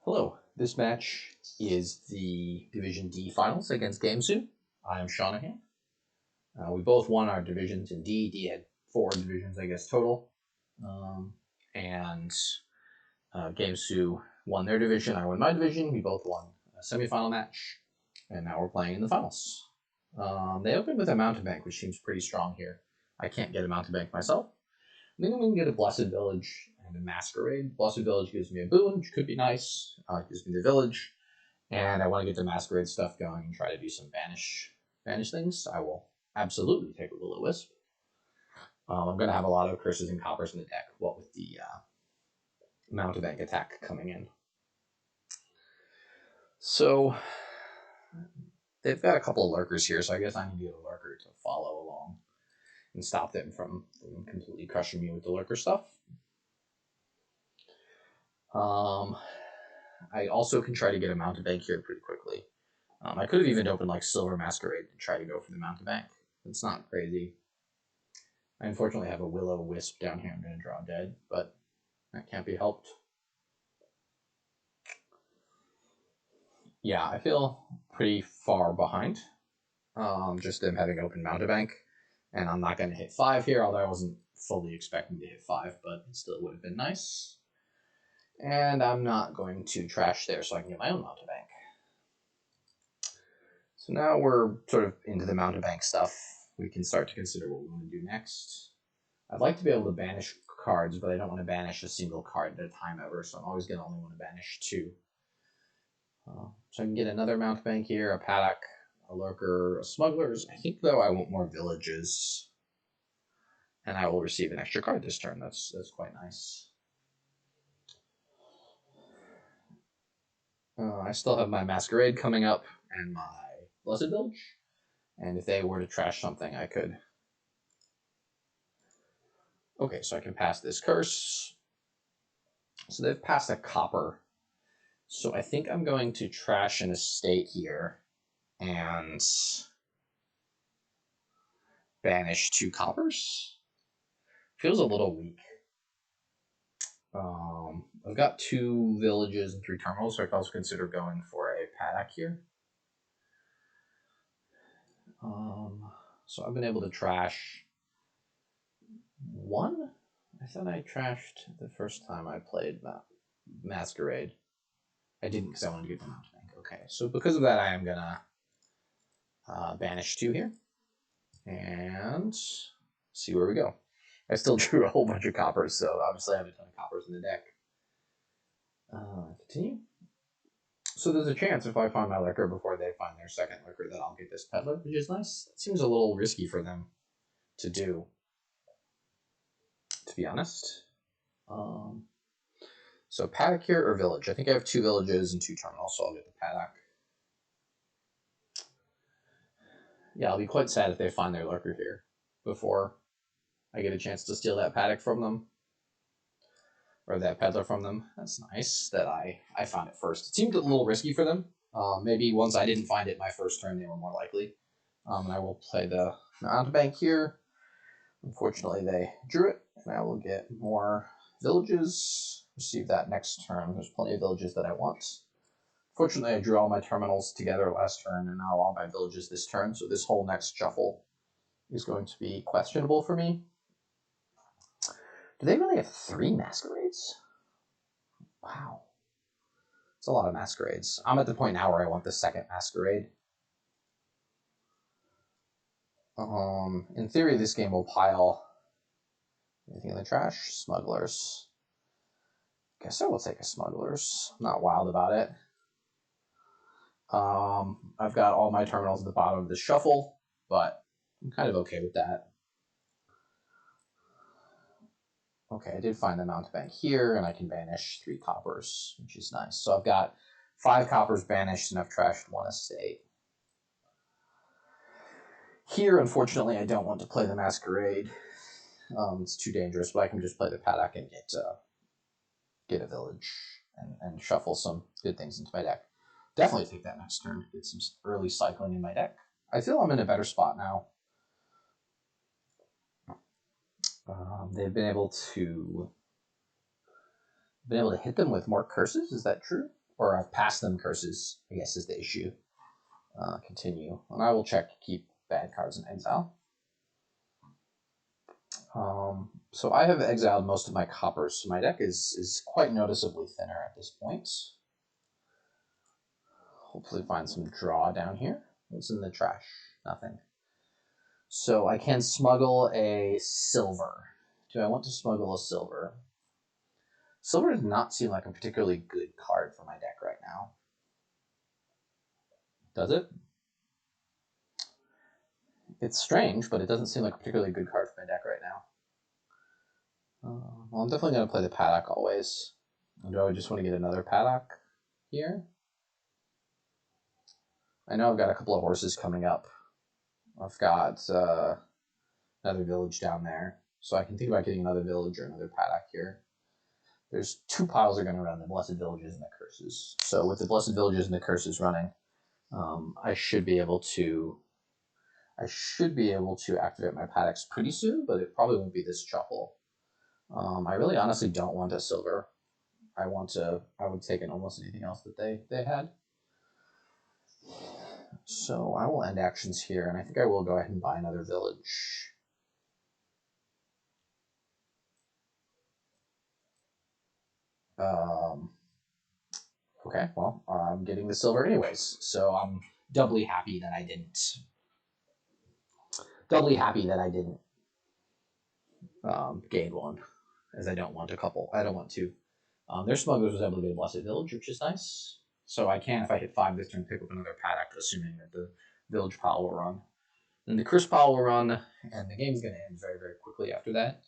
Hello, this match is the Division D finals against Gamesou. I am Seanahan. We both won our divisions in D. D had 4 divisions, I guess, total. And Gamesou won their division. I won my division. We both won a semifinal match. And now we're playing in the finals. They opened with a mountain bank, which seems pretty strong here. I can't get a mountain bank myself. I think I'm going to get a Blessed Village and a Masquerade. Blessed Village gives me a boon, which could be nice. It gives me the village. And I want to get the Masquerade stuff going and try to do some banish things. I will absolutely take a Will-O-Wisp. I'm going to have a lot of curses and coppers in the deck, what with the mountain bank attack coming in. So they've got a couple of lurkers here, so I guess I need to get a lurker to follow along and stop them from completely crushing me with the lurker stuff. I also can try to get a mountain bank here pretty quickly. I could have even opened like Silver Masquerade and try to go for the mountain bank. It's not crazy. I unfortunately have a Will-O-Wisp down here. I'm going to draw dead, but that can't be helped. Yeah, I feel pretty far behind. Just them having open mountain bank. And I'm not going to hit 5 here, although I wasn't fully expecting to hit 5, but it still would have been nice. And I'm not going to trash there so I can get my own mountain bank. So now we're sort of into the mountain bank stuff. We can start to consider what we want to do next. I'd like to be able to banish cards, but I don't want to banish a single card at a time ever, so I'm always going to only want to banish 2. So I can get another mountain bank here, a paddock, a lurker, a smugglers. I think, though, I want more villages. And I will receive an extra card this turn. That's quite nice. I still have my Masquerade coming up and my Blessed Village. And if they were to trash something, I could. Okay, so I can pass this curse. So they've passed a copper. So I think I'm going to trash an estate here and banish 2 coppers. Feels a little weak. I've got 2 villages and 3 terminals, so I could also consider going for a paddock here. So I've been able to trash 1. I thought I trashed the first time I played Masquerade. I didn't because I wanted to get the mountain bank. Okay, so because of that, I am gonna banish 2 here and see where we go. I still drew a whole bunch of coppers, so obviously I have a ton of coppers in the deck. Continue. So there's a chance if I find my lurker before they find their second lurker that I'll get this peddler, which is nice. It seems a little risky for them to do, to be honest. So paddock here or village? I think I have 2 villages and 2 terminals, so I'll get the paddock. Yeah, I'll be quite sad if they find their lurker here before I get a chance to steal that paddock from them. Or that peddler from them. That's nice that I found it first. It seemed a little risky for them. Maybe once I didn't find it my first turn, they were more likely. And I will play the mountain bank here. Unfortunately, they drew it, and I will get more villages. Receive that next turn. There's plenty of villages that I want. Fortunately, I drew all my terminals together last turn, and now all my villages this turn, so this whole next shuffle is going to be questionable for me. Do they really have 3 Masquerades? Wow. It's a lot of Masquerades. I'm at the point now where I want the second Masquerade. In theory, this game will pile anything in the trash. Smugglers. Guess I will take a Smugglers. I'm not wild about it. I've got all my terminals at the bottom of the shuffle, but I'm kind of okay with that. Okay, I did find the mountain bank here, and I can banish 3 coppers, which is nice. So I've got 5 coppers banished, and I've trashed 1 estate. Here, unfortunately, I don't want to play the Masquerade. It's too dangerous, but I can just play the paddock and get a village and shuffle some good things into my deck. Definitely take that next turn, get some early cycling in my deck. I feel I'm in a better spot now. They've been able to hit them with more curses. Is that true? or I've passed them curses, I guess is the issue. Continue. And I will check to keep bad cards in exile. So I have exiled most of my coppers, so my deck is quite noticeably thinner at this point. Hopefully find some draw down here. What's in the trash? Nothing. So I can smuggle a silver. Do I want to smuggle a silver? Silver does not seem like a particularly good card for my deck right now. Does it? It's strange, but it doesn't seem like a particularly good card for my deck right now. Well, I'm definitely going to play the paddock always. Do I just want to get another paddock here? I know I've got a couple of horses coming up. I've got another village down there. So I can think about getting another village or another paddock here. There's two piles are going to run, the Blessed Villages and the Curses. So with the Blessed Villages and the Curses running, I should be able to activate my paddocks pretty soon, but it probably won't be this shuffle. I really honestly don't want a silver. I would take in almost anything else that they had. So I will end actions here, and I think I will go ahead and buy another village. Okay, well, I'm getting the silver anyways, so I'm doubly happy that I didn't. Gain one, as I don't want a couple. I don't want two. Their smugglers was able to get a Blessed Village, which is nice. So I can, if I hit 5 this turn, pick up another paddock, assuming that the village pile will run. And the curse pile will run, and the game's going to end very, very quickly after that.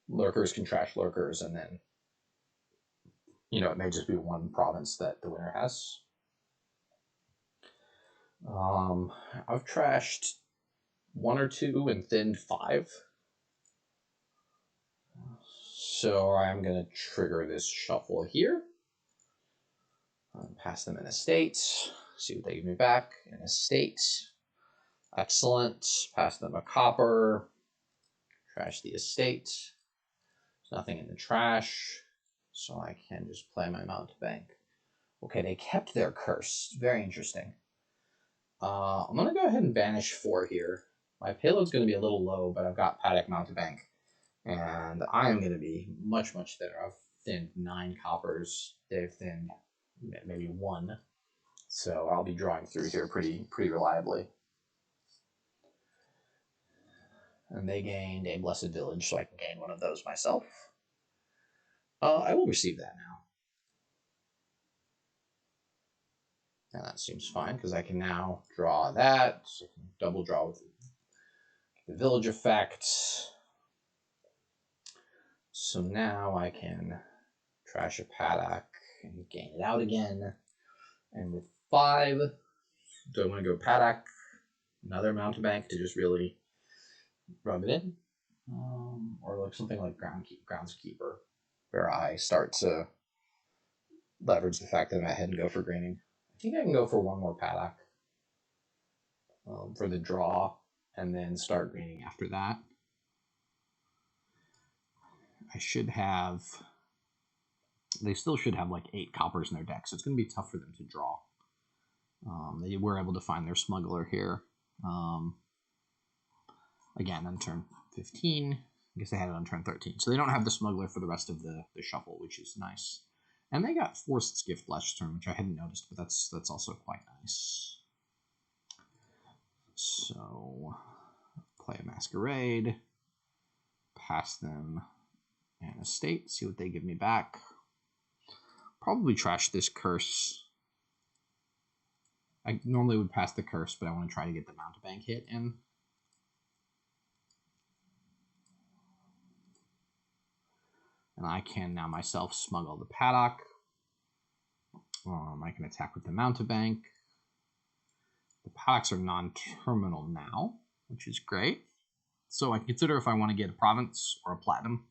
Lurkers can trash lurkers, and then, it may just be one province that the winner has. I've trashed 1 or 2 and thinned 5. So I'm going to trigger this shuffle here. Pass them an estate. See what they give me back. An estate. Excellent. Pass them a copper. Trash the estate. There's nothing in the trash. So I can just play my mountebank. Okay, they kept their curse. Very interesting. I'm going to go ahead and banish 4 here. My payload's going to be a little low, but I've got paddock mountebank. And I am going to be much, much thinner. I've thinned 9 coppers. They've thinned maybe 1. So I'll be drawing through here pretty reliably. And they gained a Blessed Village, so I can gain one of those myself. I will receive that now. And that seems fine, because I can now draw that. So I can double draw with the village effect. So now I can trash a paddock and gain it out again. And with 5, do I want to go paddock, another mountebank to just really rub it in? Or like something like groundskeeper, where I start to leverage the fact that I'm ahead and go for greening. I think I can go for 1 more paddock for the draw, and then start greening after that. They still should have like 8 coppers in their deck, so it's going to be tough for them to draw. They were able to find their smuggler here. Again, on turn 15. I guess they had it on turn 13. So they don't have the smuggler for the rest of the shuffle, which is nice. And they got Forced Gift last turn, which I hadn't noticed, but that's also quite nice. So play a Masquerade, pass them an estate, see what they give me back. Probably trash this curse. I normally would pass the curse, but I want to try to get the mountebank hit in. And I can now myself smuggle the paddock. I can attack with the mountebank. The paddocks are non-terminal now, which is great. So I consider if I want to get a province or a platinum.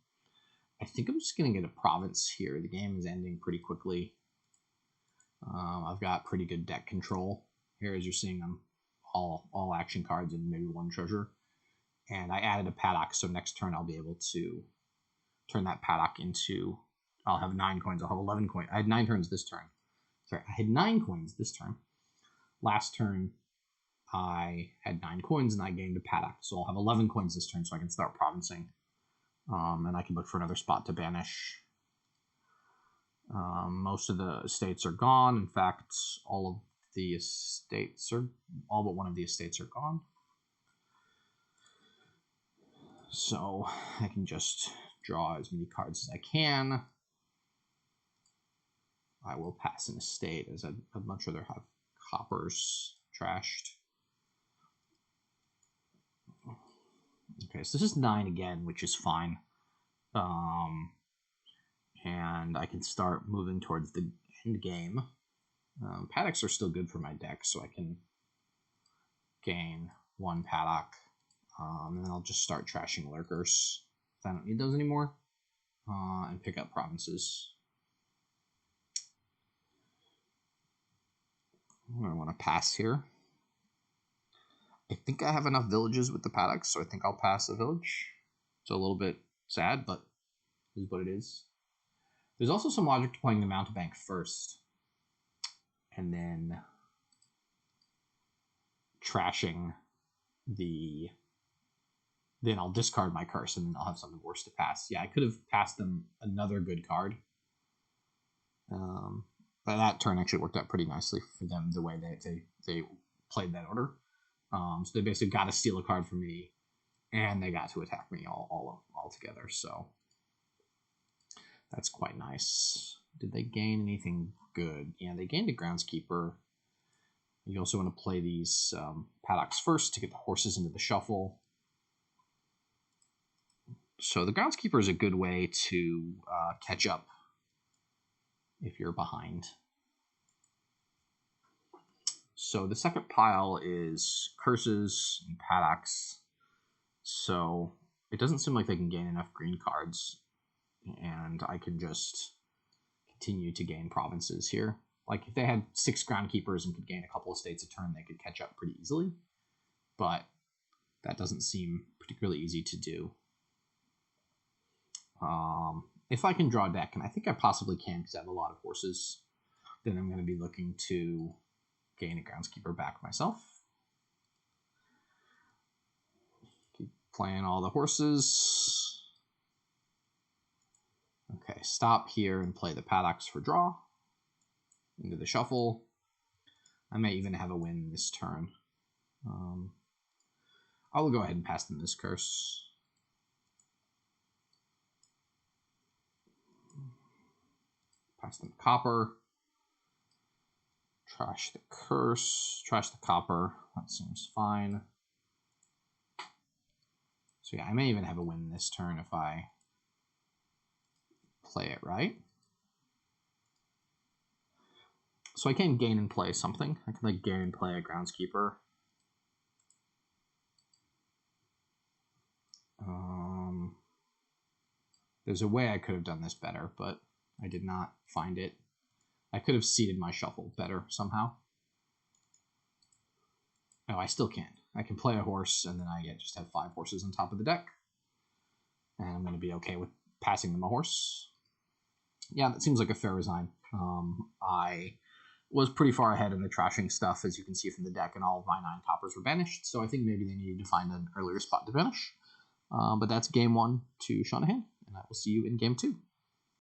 I think I'm just going to get a province here. The game is ending pretty quickly. I've got pretty good deck control. Here, as you're seeing, them all action cards and maybe 1 treasure. And I added a paddock, so next turn I'll be able to turn that paddock into I'll have 9 coins. I'll have 11 coins. I had 9 turns this turn. Sorry, I had 9 coins this turn. Last turn, I had 9 coins and I gained a paddock. So I'll have 11 coins this turn so I can start provincing. And I can look for another spot to banish. Most of the estates are gone. In fact, all but one of the estates are gone. So I can just draw as many cards as I can. I will pass an estate, as I'd much rather have coppers trashed. Okay, so this is 9 again, which is fine. And I can start moving towards the end game. Paddocks are still good for my deck, so I can gain 1 paddock. And then I'll just start trashing lurkers if I don't need those anymore. And pick up provinces. I want to pass here. I think I have enough villages with the paddocks, so I think I'll pass a village. It's a little bit sad, but it is what it is. There's also some logic to playing the mountebank first, and then trashing the... Then I'll discard my curse, and then I'll have something worse to pass. Yeah, I could have passed them another good card. But that turn actually worked out pretty nicely for them, the way they played that order. So they basically got to steal a card from me, and they got to attack me all together. So that's quite nice. Did they gain anything good? Yeah, they gained a groundskeeper. You also want to play these paddocks first to get the horses into the shuffle. So the groundskeeper is a good way to catch up if you're behind. So the second pile is curses and paddocks. So it doesn't seem like they can gain enough green cards, and I can just continue to gain provinces here. Like if they had 6 groundkeepers and could gain a couple of states a turn, they could catch up pretty easily. But that doesn't seem particularly easy to do. If I can draw a deck, and I think I possibly can because I have a lot of horses, then I'm going to be looking to gain a groundskeeper back myself. Keep playing all the horses. Okay, stop here and play the paddocks for draw. Into the shuffle. I may even have a win this turn. I will go ahead and pass them this curse. Pass them copper. Trash the curse. Trash the copper. That seems fine. So yeah, I may even have a win this turn if I play it right. So I can gain and play something. I can like gain and play a groundskeeper. There's a way I could have done this better, but I did not find it. I could have seeded my shuffle better somehow. No, I still can. I can play a horse, and then I just have 5 horses on top of the deck. And I'm going to be okay with passing them a horse. Yeah, that seems like a fair resign. I was pretty far ahead in the trashing stuff, as you can see from the deck, and all of my 9 coppers were banished, so I think maybe they needed to find an earlier spot to banish. But that's game 1 to Seanahan, and I will see you in game 2.